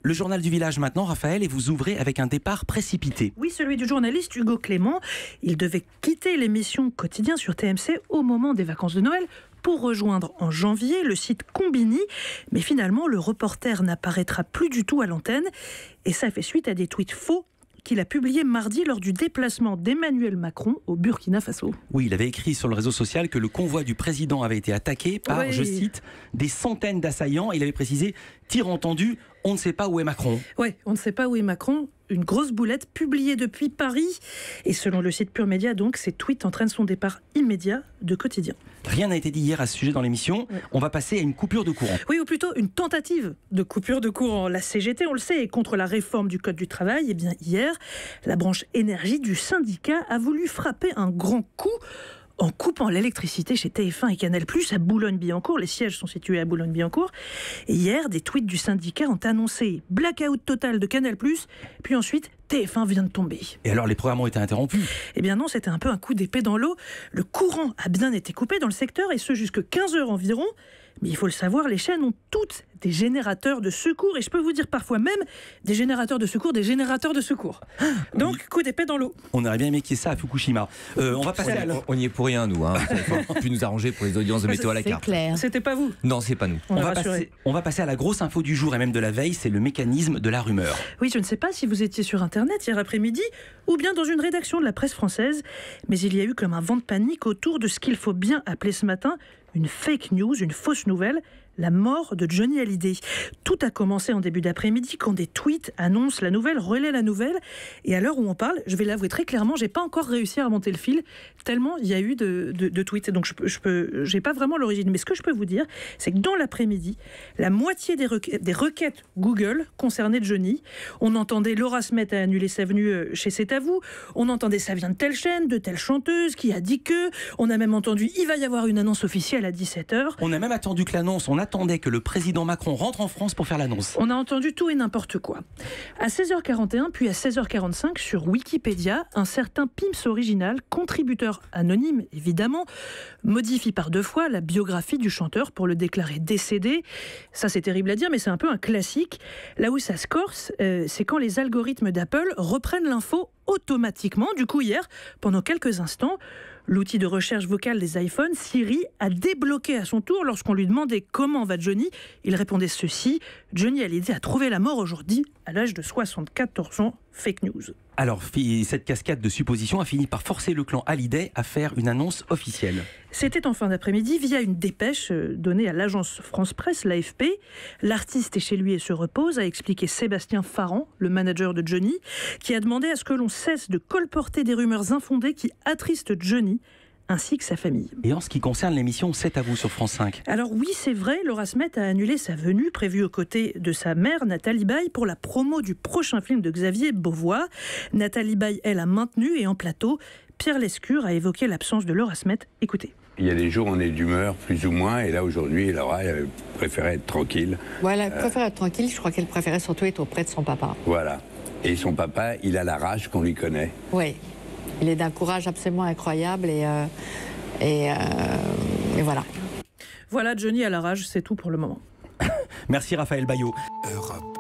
Le journal du village maintenant, Raphaël, et vous ouvrez avec un départ précipité. Oui, celui du journaliste Hugo Clément. Il devait quitter l'émission Quotidien sur TMC au moment des vacances de Noël pour rejoindre en janvier le site Combini. Mais finalement, le reporter n'apparaîtra plus du tout à l'antenne. Et ça fait suite à des tweets faux qu'il a publié mardi lors du déplacement d'Emmanuel Macron au Burkina Faso. Oui, il avait écrit sur le réseau social que le convoi du président avait été attaqué par, je cite, des centaines d'assaillants. Il avait précisé, tir entendu, on ne sait pas où est Macron. Oui, on ne sait pas où est Macron. Une grosse boulette publiée depuis Paris. Et selon le site Pure Média, donc, ces tweets entraînent son départ immédiat de Quotidien. Rien n'a été dit hier à ce sujet dans l'émission. Oui. On va passer à une coupure de courant. Oui, ou plutôt une tentative de coupure de courant. La CGT, on le sait, est contre la réforme du Code du travail. Et bien hier, la branche énergie du syndicat a voulu frapper un grand coup en coupant l'électricité chez TF1 et Canal+, à Boulogne-Billancourt. Les sièges sont situés à Boulogne-Billancourt. Et hier, des tweets du syndicat ont annoncé blackout total de Canal+, puis ensuite, TF1 vient de tomber. Et alors, les programmes ont été interrompus? Eh bien non, c'était un peu un coup d'épée dans l'eau. Le courant a bien été coupé dans le secteur, et ce jusque 15 heures environ. Mais il faut le savoir, les chaînes ont toutes des générateurs de secours, et je peux vous dire parfois même des générateurs de secours. Donc, oui. Coup d'épée dans l'eau. On aurait bien aimé qu'il y ait ça à Fukushima. On va passer on y est pour rien, nous. Il faut plus nous arranger pour les audiences de météo à la carte. Clair. C'était pas vous? Non, c'est pas nous. On va passer à la grosse info du jour et même de la veille, c'est le mécanisme de la rumeur. Oui, je ne sais pas si vous étiez sur Internet hier après-midi ou bien dans une rédaction de la presse française, mais il y a eu comme un vent de panique autour de ce qu'il faut bien appeler ce matin une fake news, une fausse nouvelle, la mort de Johnny Hallyday. Tout a commencé en début d'après-midi quand des tweets annoncent la nouvelle, relaient la nouvelle. Et à l'heure où on parle, je vais l'avouer très clairement, j'ai pas encore réussi à remonter le fil, tellement il y a eu de tweets. Donc j'ai pas vraiment l'origine. Mais ce que je peux vous dire, c'est que dans l'après-midi, la moitié des requêtes Google concernaient Johnny. On entendait Laura Smet a annulé sa venue chez C'est à vous. On entendait ça vient de telle chaîne, de telle chanteuse qui a dit que. On a même entendu il va y avoir une annonce officielle à 17h. On a même attendu que l'annonce, on attendait que le président Macron rentre en France pour faire l'annonce. On a entendu tout et n'importe quoi. À 16h41, puis à 16h45, sur Wikipédia, un certain Pimps Original, contributeur anonyme évidemment, modifie par 2 fois la biographie du chanteur pour le déclarer décédé. Ça, c'est terrible à dire, mais c'est un peu un classique. Là où ça se corse, c'est quand les algorithmes d'Apple reprennent l'info automatiquement. Du coup, hier, pendant quelques instants, l'outil de recherche vocale des iPhones, Siri, a débloqué à son tour lorsqu'on lui demandait comment va Johnny. Il répondait ceci: Johnny Hallyday a trouvé la mort aujourd'hui à l'âge de 74 ans. Fake news. Alors, cette cascade de suppositions a fini par forcer le clan Hallyday à faire une annonce officielle. C'était en fin d'après-midi via une dépêche donnée à l'agence France Presse, l'AFP. L'artiste est chez lui et se repose, a expliqué Sébastien Farran, le manager de Johnny, qui a demandé à ce que l'on cesse de colporter des rumeurs infondées qui attristent Johnny ainsi que sa famille. Et en ce qui concerne l'émission C'est à vous sur France 5. Alors oui, c'est vrai, Laura Smet a annulé sa venue prévue aux côtés de sa mère, Nathalie Baye, pour la promo du prochain film de Xavier Beauvois. Nathalie Baye, elle, a maintenu, et en plateau, Pierre Lescure a évoqué l'absence de Laura Smet. Écoutez. Il y a des jours où on est d'humeur plus ou moins, et là aujourd'hui, Laura elle préférait être tranquille. Voilà, elle préférait être tranquille, je crois qu'elle préférait surtout être auprès de son papa. Voilà. Et son papa, il a la rage qu'on lui connaît. Oui. Il est d'un courage absolument incroyable et voilà. Voilà, Johnny à la rage, c'est tout pour le moment. Merci Raphaël Baillot. Europe.